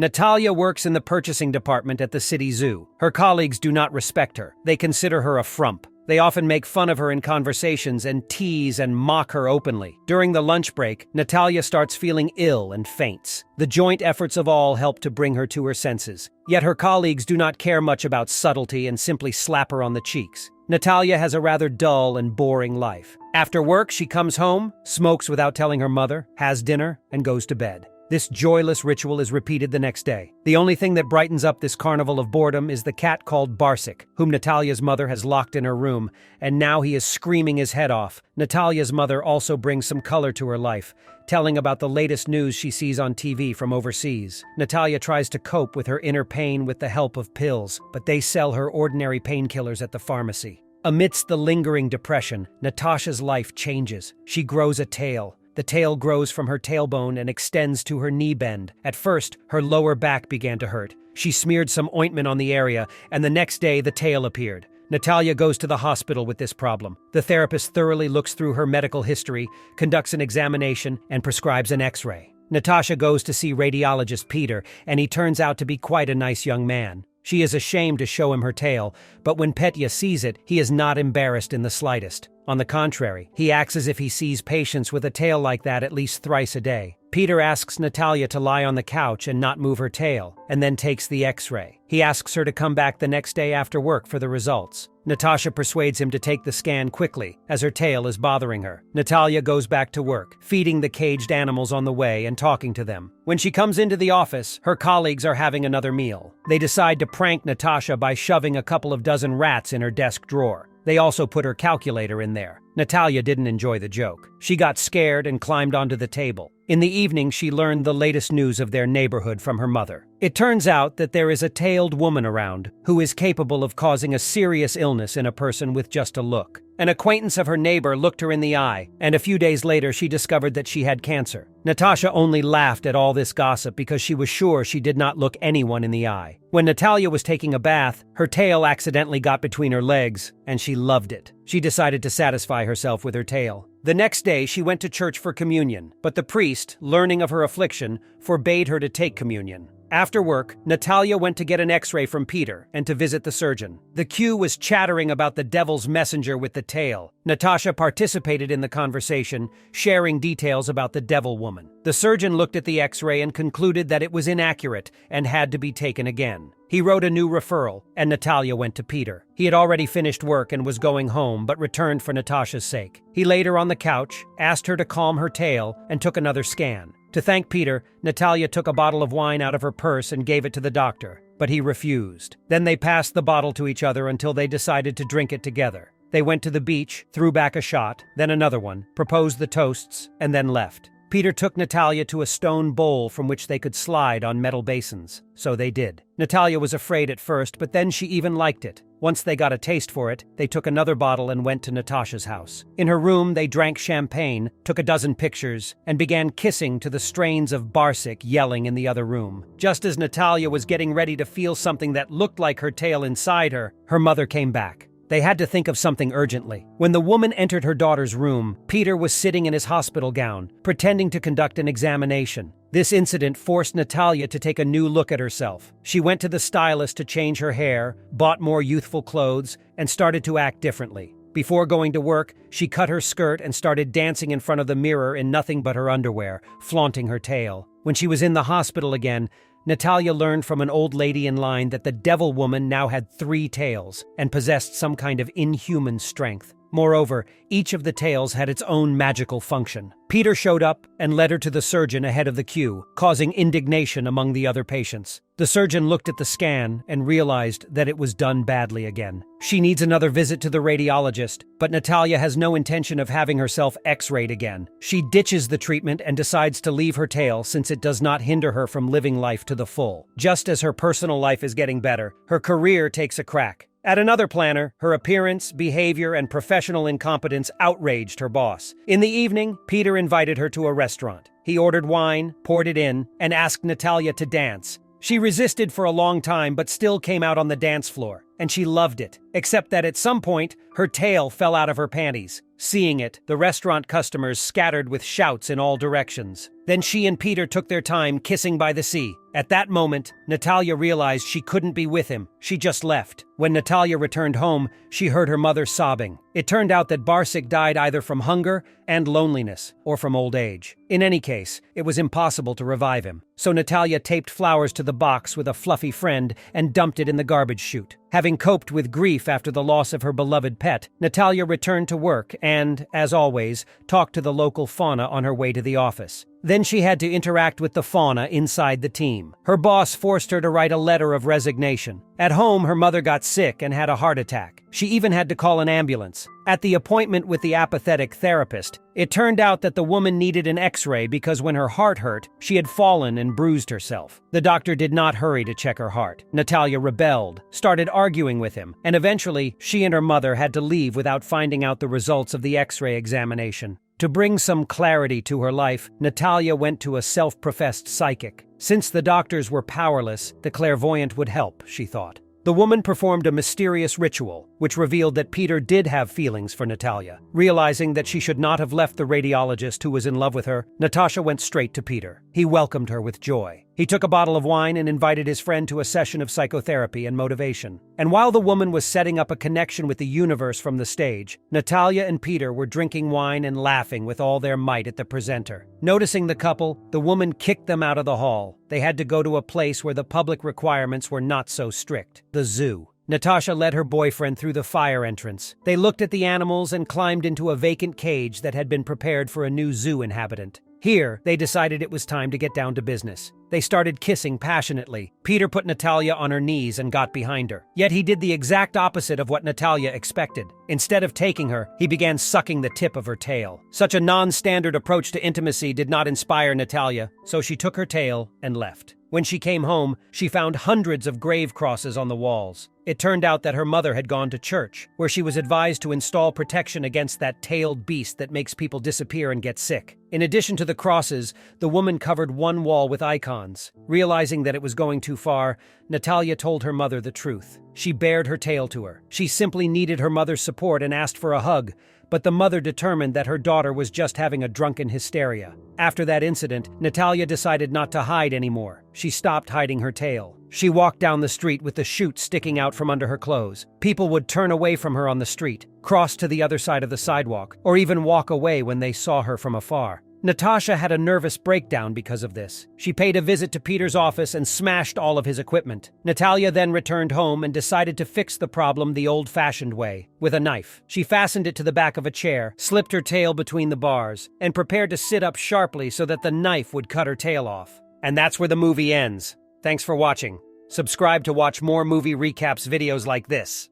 Natalya works in the purchasing department at the city zoo. Her colleagues do not respect her. They consider her a frump. They often make fun of her in conversations and tease and mock her openly. During the lunch break, Natalya starts feeling ill and faints. The joint efforts of all help to bring her to her senses. Yet her colleagues do not care much about subtlety and simply slap her on the cheeks. Natalya has a rather dull and boring life. After work, she comes home, smokes without telling her mother, has dinner, and goes to bed. This joyless ritual is repeated the next day. The only thing that brightens up this carnival of boredom is the cat called Barsic, whom Natalya's mother has locked in her room, and now he is screaming his head off. Natalya's mother also brings some color to her life, telling about the latest news she sees on TV from overseas. Natalya tries to cope with her inner pain with the help of pills, but they sell her ordinary painkillers at the pharmacy. Amidst the lingering depression, Natasha's life changes. She grows a tail. The tail grows from her tailbone and extends to her knee bend. At first, her lower back began to hurt. She smeared some ointment on the area, and the next day the tail appeared. Natalya goes to the hospital with this problem. The therapist thoroughly looks through her medical history, conducts an examination, and prescribes an X-ray. Natasha goes to see radiologist Peter, and he turns out to be quite a nice young man. She is ashamed to show him her tail, but when Petya sees it, he is not embarrassed in the slightest. On the contrary, he acts as if he sees patients with a tail like that at least thrice a day. Peter asks Natalya to lie on the couch and not move her tail, and then takes the X-ray. He asks her to come back the next day after work for the results. Natasha persuades him to take the scan quickly, as her tail is bothering her. Natalya goes back to work, feeding the caged animals on the way and talking to them. When she comes into the office, her colleagues are having another meal. They decide to prank Natasha by shoving a couple of dozen rats in her desk drawer. They also put her calculator in there. Natalya didn't enjoy the joke. She got scared and climbed onto the table. In the evening, she learned the latest news of their neighborhood from her mother. It turns out that there is a tailed woman around who is capable of causing a serious illness in a person with just a look. An acquaintance of her neighbor looked her in the eye, and a few days later she discovered that she had cancer. Natasha only laughed at all this gossip because she was sure she did not look anyone in the eye. When Natalya was taking a bath, her tail accidentally got between her legs, and she loved it. She decided to satisfy herself with her tail. The next day, she went to church for communion, but the priest, learning of her affliction, forbade her to take communion. After work, Natalya went to get an X-ray from Peter and to visit the surgeon. The Q was chattering about the devil's messenger with the tail. Natasha participated in the conversation, sharing details about the devil woman. The surgeon looked at the X-ray and concluded that it was inaccurate and had to be taken again. He wrote a new referral, and Natalya went to Peter. He had already finished work and was going home, but returned for Natasha's sake. He laid her on the couch, asked her to calm her tail, and took another scan. To thank Peter, Natalya took a bottle of wine out of her purse and gave it to the doctor, but he refused. Then they passed the bottle to each other until they decided to drink it together. They went to the beach, threw back a shot, then another one, proposed the toasts, and then left. Peter took Natalya to a stone bowl from which they could slide on metal basins. So they did. Natalya was afraid at first, but then she even liked it. Once they got a taste for it, they took another bottle and went to Natasha's house. In her room, they drank champagne, took a dozen pictures, and began kissing to the strains of Barsic yelling in the other room. Just as Natalya was getting ready to feel something that looked like her tail inside her, her mother came back. They had to think of something urgently. When the woman entered her daughter's room, Peter was sitting in his hospital gown, pretending to conduct an examination. This incident forced Natalya to take a new look at herself. She went to the stylist to change her hair, bought more youthful clothes, and started to act differently. Before going to work, she cut her skirt and started dancing in front of the mirror in nothing but her underwear, flaunting her tail. When she was in the hospital again, Natalya learned from an old lady in line that the devil woman now had 3 tails and possessed some kind of inhuman strength. Moreover, each of the tails had its own magical function. Peter showed up and led her to the surgeon ahead of the queue, causing indignation among the other patients. The surgeon looked at the scan and realized that it was done badly again. She needs another visit to the radiologist, but Natalya has no intention of having herself X-rayed again. She ditches the treatment and decides to leave her tail since it does not hinder her from living life to the full. Just as her personal life is getting better, her career takes a crack. At another planner, her appearance, behavior, and professional incompetence outraged her boss. In the evening, Peter invited her to a restaurant. He ordered wine, poured it in, and asked Natalya to dance. She resisted for a long time but still came out on the dance floor, and she loved it, except that at some point, Her tail fell out of her panties. Seeing it, the restaurant customers scattered with shouts in all directions. Then she and Peter took their time kissing by the sea. At that moment, Natalya realized she couldn't be with him. She just left. When Natalya returned home, she heard her mother sobbing. It turned out that Barsik died either from hunger and loneliness, or from old age. In any case, it was impossible to revive him. So Natalya taped flowers to the box with a fluffy friend and dumped it in the garbage chute. Having coped with grief after the loss of her beloved pet, Natalya returned to work and, as always, talked to the local fauna on her way to the office. Then she had to interact with the fauna inside the team. Her boss forced her to write a letter of resignation. At home, her mother got sick and had a heart attack. She even had to call an ambulance. At the appointment with the apathetic therapist, it turned out that the woman needed an X-ray because when her heart hurt, she had fallen and bruised herself. The doctor did not hurry to check her heart. Natalya rebelled, started arguing with him, and eventually she and her mother had to leave without finding out the results of the X-ray examination. To bring some clarity to her life, Natalya went to a self-professed psychic. Since the doctors were powerless, the clairvoyant would help, she thought. The woman performed a mysterious ritual, which revealed that Peter did have feelings for Natalya. Realizing that she should not have left the radiologist who was in love with her, Natasha went straight to Peter. He welcomed her with joy. He took a bottle of wine and invited his friend to a session of psychotherapy and motivation. And while the woman was setting up a connection with the universe from the stage, Natalya and Peter were drinking wine and laughing with all their might at the presenter. Noticing the couple, the woman kicked them out of the hall. They had to go to a place where the public requirements were not so strict: the zoo. Natasha led her boyfriend through the fire entrance. They looked at the animals and climbed into a vacant cage that had been prepared for a new zoo inhabitant. Here, they decided it was time to get down to business. They started kissing passionately. Peter put Natalya on her knees and got behind her. Yet he did the exact opposite of what Natalya expected. Instead of taking her, he began sucking the tip of her tail. Such a non-standard approach to intimacy did not inspire Natalya, so she took her tail and left. When she came home, she found hundreds of grave crosses on the walls. It turned out that her mother had gone to church, where she was advised to install protection against that tailed beast that makes people disappear and get sick. In addition to the crosses, the woman covered one wall with icons. Realizing that it was going too far, Natalya told her mother the truth. She bared her tail to her. She simply needed her mother's support and asked for a hug, but the mother determined that her daughter was just having a drunken hysteria. After that incident, Natalya decided not to hide anymore. She stopped hiding her tail. She walked down the street with the chute sticking out from under her clothes. People would turn away from her on the street, cross to the other side of the sidewalk, or even walk away when they saw her from afar. Natasha had a nervous breakdown because of this. She paid a visit to Peter's office and smashed all of his equipment. Natalya then returned home and decided to fix the problem the old-fashioned way, with a knife. She fastened it to the back of a chair, slipped her tail between the bars, and prepared to sit up sharply so that the knife would cut her tail off. And that's where the movie ends. Thanks for watching. Subscribe to watch more movie recaps videos like this.